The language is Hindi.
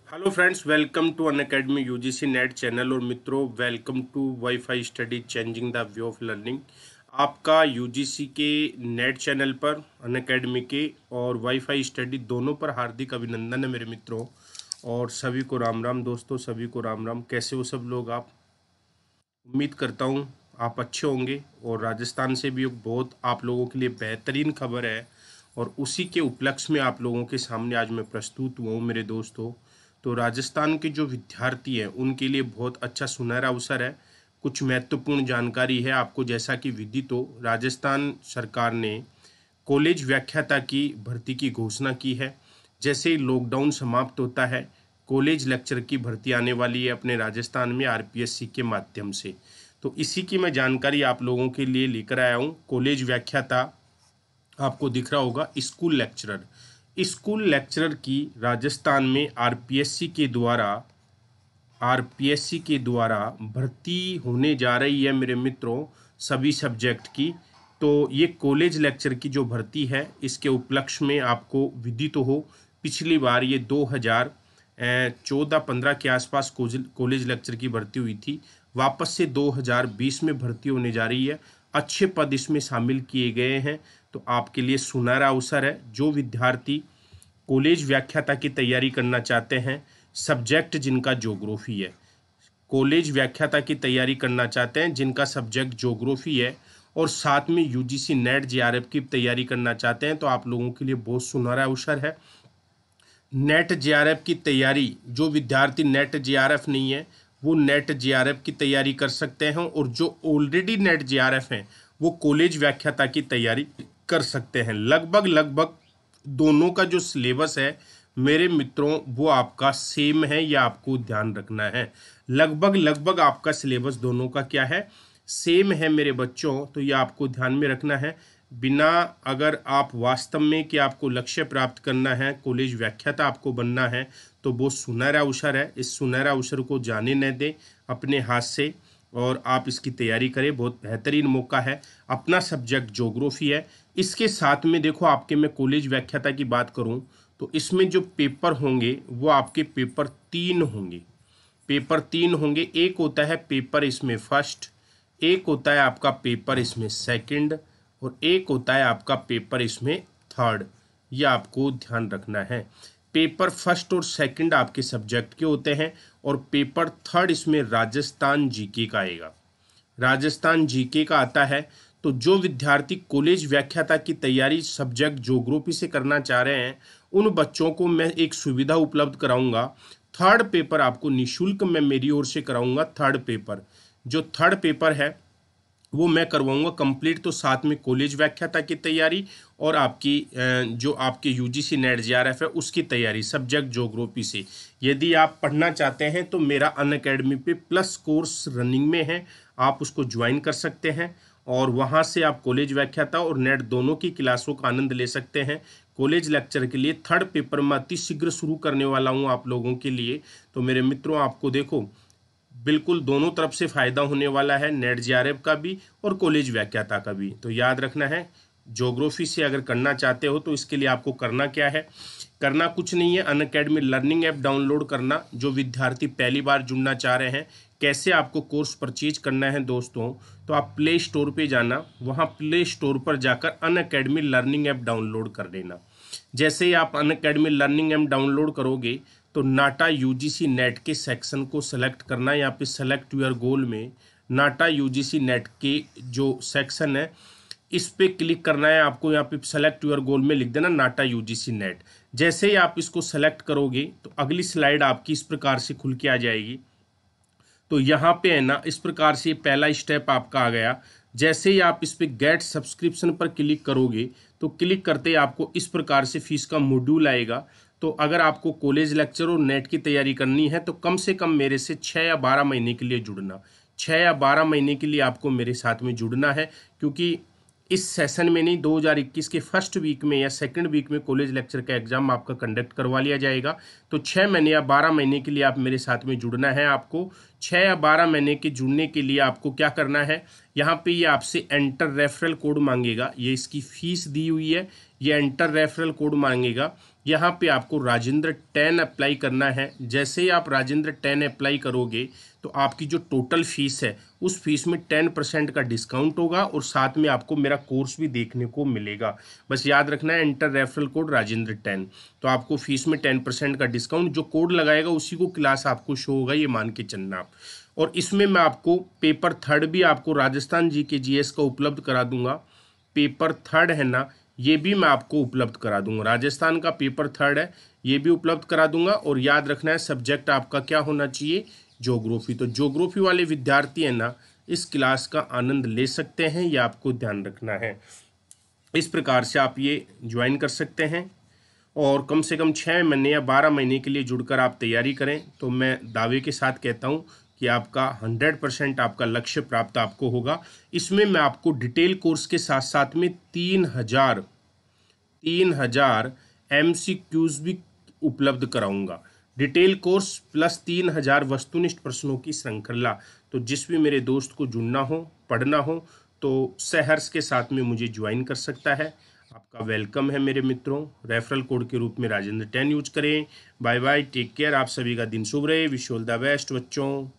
Hello friends, welcome to Unacademy UGC NET channel. और मित्रों, welcome to WiFi study changing the way of learning. आपका यूजीसी के नेट चैनल पर अनअकैडमी के और वाईफाई स्टडी दोनों पर हार्दिक अभिनंदन है मेरे मित्रों। और सभी को राम राम दोस्तों, सभी को राम राम। कैसे हो सब लोग आप? उम्मीद करता हूँ आप अच्छे होंगे। और राजस्थान से भी एक बहुत आप लोगों के लिए बेहतरीन खबर है, और उसी के उपलक्ष्य में आप लोगों के सामने आज मैं प्रस्तुत हुआ हूँ मेरे दोस्तों। तो राजस्थान के जो विद्यार्थी हैं उनके लिए बहुत अच्छा सुनहरा अवसर है। कुछ महत्वपूर्ण जानकारी है आपको। जैसा कि विदित हो, राजस्थान सरकार ने कॉलेज व्याख्याता की भर्ती की घोषणा की है। जैसे ही लॉकडाउन समाप्त होता है, कॉलेज लेक्चर की भर्ती आने वाली है अपने राजस्थान में आरपीएससी के माध्यम से। तो इसी की मैं जानकारी आप लोगों के लिए लेकर आया हूँ। कॉलेज व्याख्याता आपको दिख रहा होगा, स्कूल लेक्चरर की राजस्थान में आरपीएससी के द्वारा भर्ती होने जा रही है मेरे मित्रों, सभी सब्जेक्ट की। तो ये कॉलेज लेक्चर की जो भर्ती है, इसके उपलक्ष्य में आपको विदित हो, पिछली बार ये 2014-15 के आसपास कॉलेज लेक्चर की भर्ती हुई थी। वापस से 2020 में भर्ती होने जा रही है। अच्छे पद इसमें शामिल किए गए हैं। तो आपके लिए सुनहरा अवसर है। जो विद्यार्थी कॉलेज व्याख्याता की तैयारी करना चाहते हैं, सब्जेक्ट जिनका ज्योग्राफी है, कॉलेज व्याख्याता की तैयारी करना चाहते हैं जिनका सब्जेक्ट ज्योग्राफी है, और साथ में यूजीसी नेट जेआरएफ की तैयारी करना चाहते हैं, तो आप लोगों के लिए बहुत सुनहरा अवसर है। नेट जेआरएफ की तैयारी, जो विद्यार्थी नेट जेआरएफ नहीं है वो नेट जेआरएफ की तैयारी कर सकते हैं, और जो ऑलरेडी नेट जेआरएफ हैं वो कॉलेज व्याख्याता की तैयारी कर सकते हैं। लगभग लगभग दोनों का जो सिलेबस है मेरे मित्रों, वो आपका सेम है, या आपको ध्यान रखना है। लगभग लगभग आपका सिलेबस दोनों का क्या है, सेम है मेरे बच्चों। तो ये आपको ध्यान में रखना है। बिना, अगर आप वास्तव में कि आपको लक्ष्य प्राप्त करना है, कॉलेज व्याख्याता आपको बनना है, तो वो सुनहरा अवसर है। इस सुनहरा अवसर को जाने न दें अपने हाथ से, और आप इसकी तैयारी करें। बहुत बेहतरीन मौका है। अपना सब्जेक्ट ज्योग्राफी है। इसके साथ में देखो, आपके मैं कॉलेज व्याख्याता की बात करूं तो इसमें जो पेपर होंगे वो आपके पेपर 3 होंगे। पेपर 3 होंगे। एक होता है पेपर इसमें फर्स्ट, एक होता है आपका पेपर इसमें सेकंड, और एक होता है आपका पेपर इसमें थर्ड। ये आपको ध्यान रखना है। पेपर फर्स्ट और सेकंड आपके सब्जेक्ट के होते हैं, और पेपर थर्ड इसमें राजस्थान जीके का आएगा। राजस्थान जीके का आता है। तो जो विद्यार्थी कॉलेज व्याख्याता की तैयारी सब्जेक्ट ज्योग्राफी से करना चाह रहे हैं, उन बच्चों को मैं एक सुविधा उपलब्ध कराऊंगा। थर्ड पेपर आपको निशुल्क मैं मेरी ओर से कराऊंगा। थर्ड पेपर, जो थर्ड पेपर है वो मैं करवाऊंगा कंप्लीट। तो साथ में कॉलेज व्याख्याता की तैयारी और आपकी जो आपके यूजीसी नेट जेआरएफ है उसकी तैयारी सब्जेक्ट ज्योग्राफी से। यदि आप पढ़ना चाहते हैं तो मेरा अनअकैडमी पे प्लस कोर्स रनिंग में है, आप उसको ज्वाइन कर सकते हैं, और वहाँ से आप कॉलेज व्याख्याता और नेट दोनों की क्लासों का आनंद ले सकते हैं। कॉलेज लेक्चर के लिए थर्ड पेपर मैं अति शीघ्र शुरू करने वाला हूँ आप लोगों के लिए। तो मेरे मित्रों, आपको देखो, बिल्कुल दोनों तरफ से फायदा होने वाला है, नेट जेआरएफ का भी और कॉलेज व्याख्याता का भी। तो याद रखना है, ज्योग्राफी से अगर करना चाहते हो तो इसके लिए आपको करना क्या है, करना कुछ नहीं है, अनअकैडमी लर्निंग ऐप डाउनलोड करना। जो विद्यार्थी पहली बार जुड़ना चाह रहे हैं, कैसे आपको कोर्स परचेज करना है दोस्तों, तो आप प्ले स्टोर पे जाना, वहाँ प्ले स्टोर पर जाकर अनअकैडमी लर्निंग ऐप डाउनलोड कर लेना। जैसे ही आप अनअकैडमी लर्निंग ऐप डाउनलोड करोगे तो नाटा यूजीसी नेट के सेक्शन को सेलेक्ट करना है। यहाँ पे सेलेक्ट योर गोल में नाटा यूजीसी नेट के जो सेक्शन है इस पे क्लिक करना है आपको। यहाँ पे सेलेक्ट योर गोल में लिख देना नाटा यूजीसी नेट। जैसे ही आप इसको सेलेक्ट करोगे तो अगली स्लाइड आपकी इस प्रकार से खुल के आ जाएगी। तो यहाँ पे है ना, इस प्रकार से पहला स्टेप आपका आ गया। जैसे ही आप इस पे गेट सब्सक्रिप्शन पर क्लिक करोगे तो क्लिक करते ही आपको इस प्रकार से फीस का मॉड्यूल आएगा। तो अगर आपको कॉलेज लेक्चर और नेट की तैयारी करनी है तो कम से कम मेरे से 6 या 12 महीने के लिए जुड़ना। 6 या 12 महीने के लिए आपको मेरे साथ में जुड़ना है, क्योंकि इस सेशन में नहीं, 2021 के फर्स्ट वीक में या सेकंड वीक में कॉलेज लेक्चर का एग्जाम आपका कंडक्ट करवा लिया जाएगा। तो 6 महीने या 12 महीने के लिए आप मेरे साथ में जुड़ना है आपको। 6 या 12 महीने के जुड़ने के लिए आपको क्या करना है, यहाँ पे ये आपसे एंटर रेफरल कोड मांगेगा, ये इसकी फीस दी हुई है, ये एंटर रेफरल कोड मांगेगा। यहाँ पे आपको राजेंद्र 10 अप्लाई करना है। जैसे ही आप राजेंद्र 10 अप्लाई करोगे तो आपकी जो टोटल फीस है उस फीस में 10% का डिस्काउंट होगा और साथ में आपको मेरा कोर्स भी देखने को मिलेगा। बस याद रखना है एंटर रेफरल कोड राजेंद्र 10, तो आपको फीस में 10% का डिस्काउंट, जो कोड लगाएगा उसी को क्लास आपको शो होगा, ये मान के चलना आप। और इसमें मैं आपको पेपर थर्ड भी आपको राजस्थान जीके जीएस का उपलब्ध करा दूंगा। पेपर थर्ड है ना, ये भी मैं आपको उपलब्ध करा दूंगा। राजस्थान का पेपर थर्ड है, ये भी उपलब्ध करा दूंगा। और याद रखना है सब्जेक्ट आपका क्या होना चाहिए, ज्योग्राफी। तो ज्योग्राफी वाले विद्यार्थी है ना, इस क्लास का आनंद ले सकते हैं, ये आपको ध्यान रखना है। इस प्रकार से आप ये ज्वाइन कर सकते हैं और कम से कम 6 महीने या 12 महीने के लिए जुड़कर आप तैयारी करें, तो मैं दावे के साथ कहता हूं कि आपका 100% आपका लक्ष्य प्राप्त आपको होगा। इसमें मैं आपको डिटेल कोर्स के साथ साथ में 3000 MCQs भी उपलब्ध कराऊंगा। डिटेल कोर्स प्लस 3000 वस्तुनिष्ठ प्रश्नों की श्रृंखला। तो जिस भी मेरे दोस्त को जुड़ना हो, पढ़ना हो, तो सहर्ष के साथ में मुझे ज्वाइन कर सकता है। आपका वेलकम है मेरे मित्रों। रेफरल कोड के रूप में राजेंद्र 10 यूज करें। Bye bye, take care. आप सभी का दिन शुभ रहे। विश ऑल द बेस्ट बच्चों।